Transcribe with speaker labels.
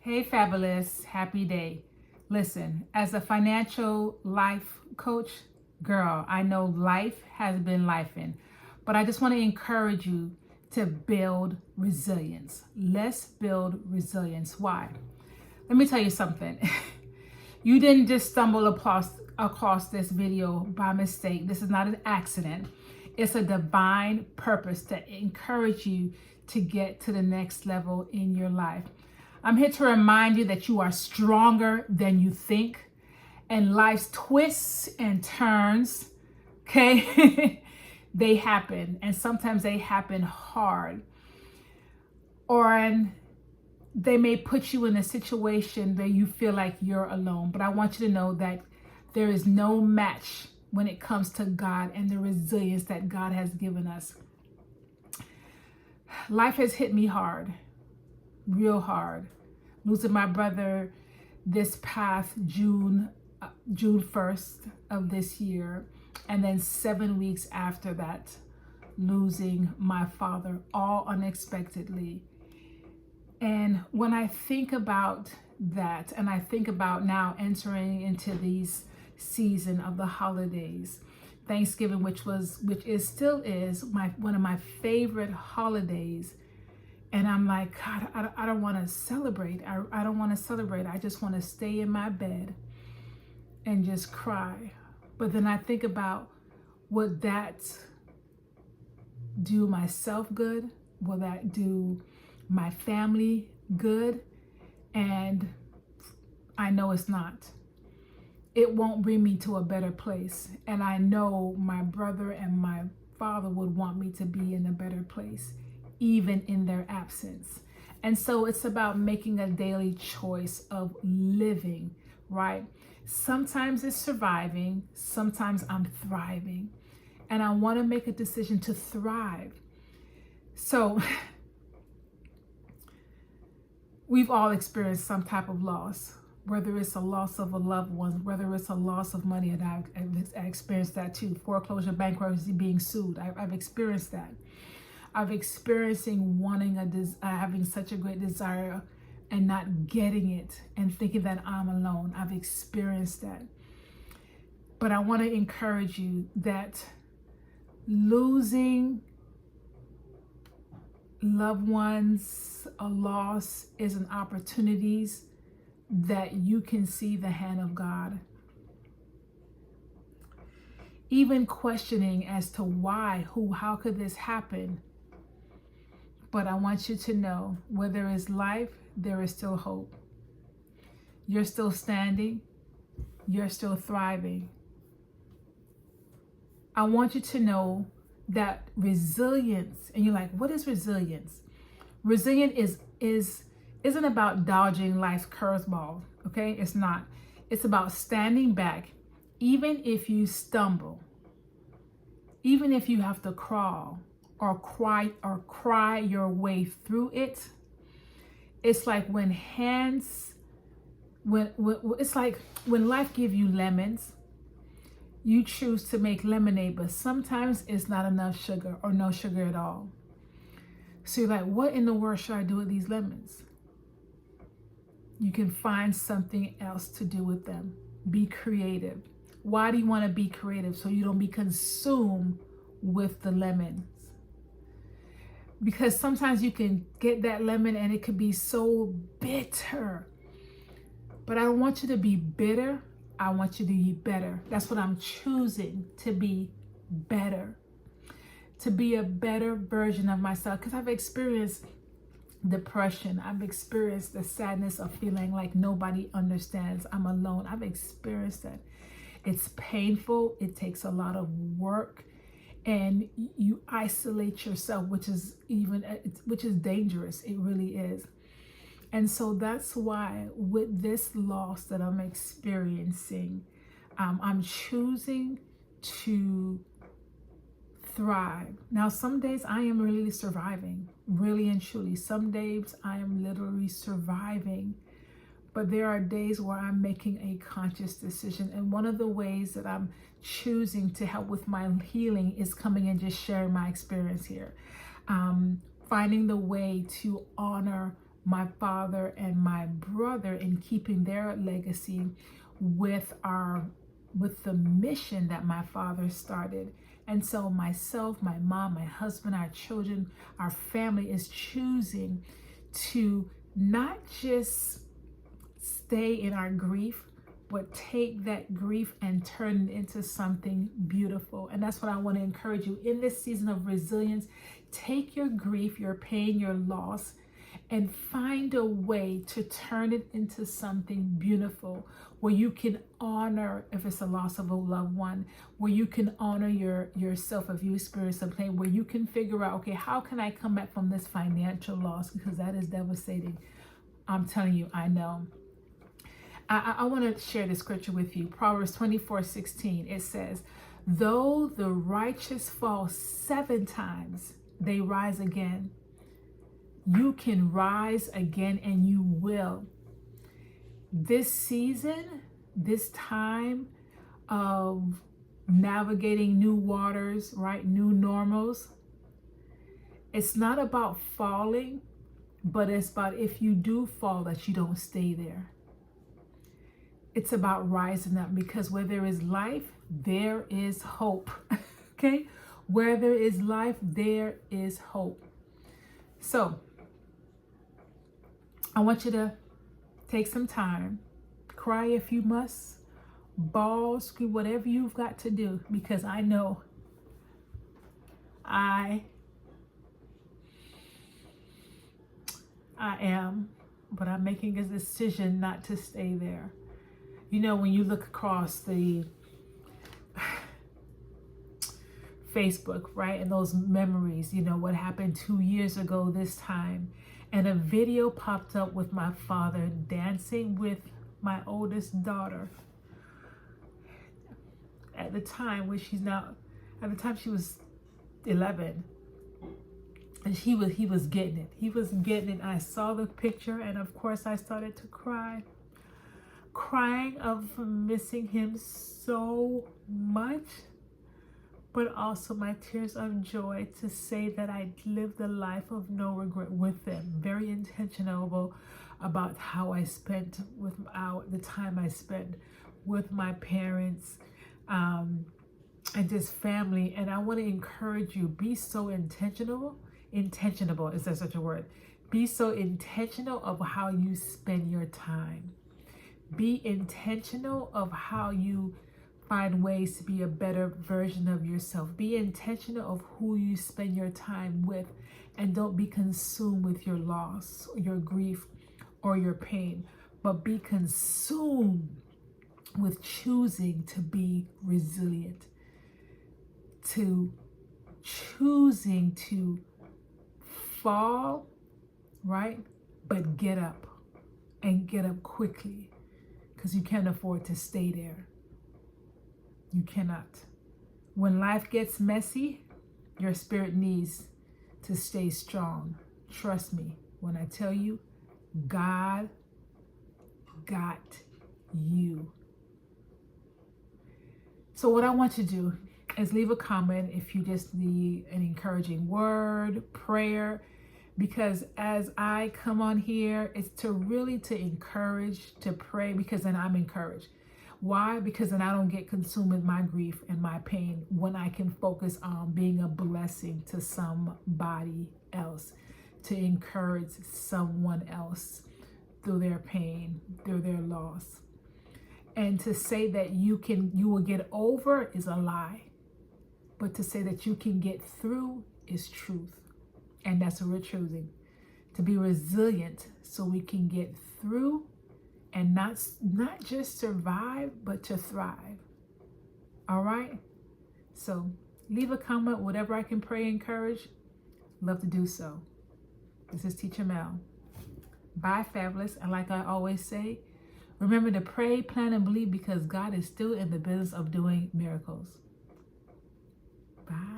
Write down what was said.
Speaker 1: Hey, fabulous, happy day. Listen, as a financial life coach, girl, I know life has been lifing, but I just want to encourage you to build resilience. Let's build resilience. Why? Let me tell you something. You didn't just stumble across this video by mistake. This is not an accident. It's a divine purpose to encourage you to get to the next level in your life. I'm here to remind you that you are stronger than you think, and life's twists and turns, okay, they happen, and sometimes they happen hard, or they may put you in a situation where you feel like you're alone. But I want you to know that there is no match when it comes to God and the resilience that God has given us. Life has hit me hard, real hard. Losing my brother this past June 1st of this year, and then 7 weeks after that, losing my father, all unexpectedly. And when I think about that, and I think about now entering into these season of the holidays, Thanksgiving, which still is one of my favorite holidays. And I'm like, God, I don't want to celebrate. I don't want to celebrate. I just want to stay in my bed and just cry. But then I think about, would that do myself good? Will that do my family good? And I know it's not. It won't bring me to a better place. And I know my brother and my father would want me to be in a better place, even in their absence. And so it's about making a daily choice of living, right? Sometimes it's surviving, sometimes I'm thriving. And I want to make a decision to thrive. So we've all experienced some type of loss, whether it's a loss of a loved one, whether it's a loss of money, and I experienced that too. Foreclosure, bankruptcy, being sued. I've experienced that. I've experiencing having such a great desire and not getting it and thinking that I'm alone. I've experienced that. But I want to encourage you that losing loved ones, a loss, is an opportunity that you can see the hand of God. Even questioning as to why, how could this happen? But I want you to know, where there is life, there is still hope. You're still standing. You're still thriving. I want you to know that resilience, and you're like, what is resilience? Resilience isn't about dodging life's curveball, okay? It's not. It's about standing back, even if you stumble, even if you have to crawl or cry your way through it. It's like when it's like when life gives you lemons, you choose to make lemonade, but sometimes it's not enough sugar or no sugar at all. So you're like, what in the world should I do with these lemons? You can find something else to do with them. Be creative. Why do you want to be creative? So you don't be consumed with the lemons. Because sometimes you can get that lemon and it could be so bitter. But I don't want you to be bitter. I want you to be better. That's what I'm choosing, to be better. To be a better version of myself. Because I've experienced depression. I've experienced the sadness of feeling like nobody understands. I'm alone. I've experienced that. It's painful. It takes a lot of work. And you isolate yourself, which is dangerous. It really is. And so that's why with this loss that I'm experiencing, I'm choosing to thrive. Now, some days I am really surviving, really and truly. Some days I am literally surviving. But there are days where I'm making a conscious decision. And one of the ways that I'm choosing to help with my healing is coming and just sharing my experience here. Finding the way to honor my father and my brother in keeping their legacy with the mission that my father started. And so myself, my mom, my husband, our children, our family is choosing to not just stay in our grief, but take that grief and turn it into something beautiful. And that's what I want to encourage you in this season of resilience. Take your grief, your pain, your loss, and find a way to turn it into something beautiful, where you can honor, if it's a loss of a loved one, where you can honor yourself if you experience some pain, where you can figure out, okay, how can I come back from this financial loss? Because that is devastating. I'm telling you, I know. I want to share the scripture with you. Proverbs 24:16. It says, though the righteous fall 7 times, they rise again. You can rise again, and you will. This season, this time of navigating new waters, right? New normals. It's not about falling, but it's about if you do fall, that you don't stay there. It's about rising up, because where there is life, there is hope. Okay? Where there is life, there is hope. So, I want you to take some time, cry if you must, bawl, scream, whatever you've got to do, because I know I am, but I'm making a decision not to stay there. You know, when you look across the Facebook, right, and those memories, you know, what happened 2 years ago this time, and a video popped up with my father dancing with my oldest daughter at the time, which she's now, at the time she was 11, and he was getting it. He was getting it. I saw the picture, and of course I started to cry. Crying of missing him so much, but also my tears of joy to say that I lived a life of no regret with them. Very intentional about how I spent the time I spent with my parents and just family. And I want to encourage you, be so intentional, is there such a word? Be so intentional of how you spend your time. Be intentional of how you find ways to be a better version of yourself. Be intentional of who you spend your time with, and don't be consumed with your loss, your grief, or your pain, but be consumed with choosing to be resilient, to choosing to fall, right? But get up, and get up quickly. Because you can't afford to stay there. You cannot. When life gets messy, your spirit needs to stay strong. Trust me when I tell you, God got you. So what I want you to do is leave a comment if you just need an encouraging word, prayer, because as I come on here, it's to encourage, to pray, because then I'm encouraged. Why? Because then I don't get consumed with my grief and my pain when I can focus on being a blessing to somebody else, to encourage someone else through their pain, through their loss. And to say that you will get over is a lie. But to say that you can get through is truth. And that's what we're choosing, to be resilient so we can get through and not just survive, but to thrive. All right? So leave a comment, whatever I can pray, encourage, love to do so. This is Teacher Mel. Bye, fabulous. And like I always say, remember to pray, plan, and believe, because God is still in the business of doing miracles. Bye.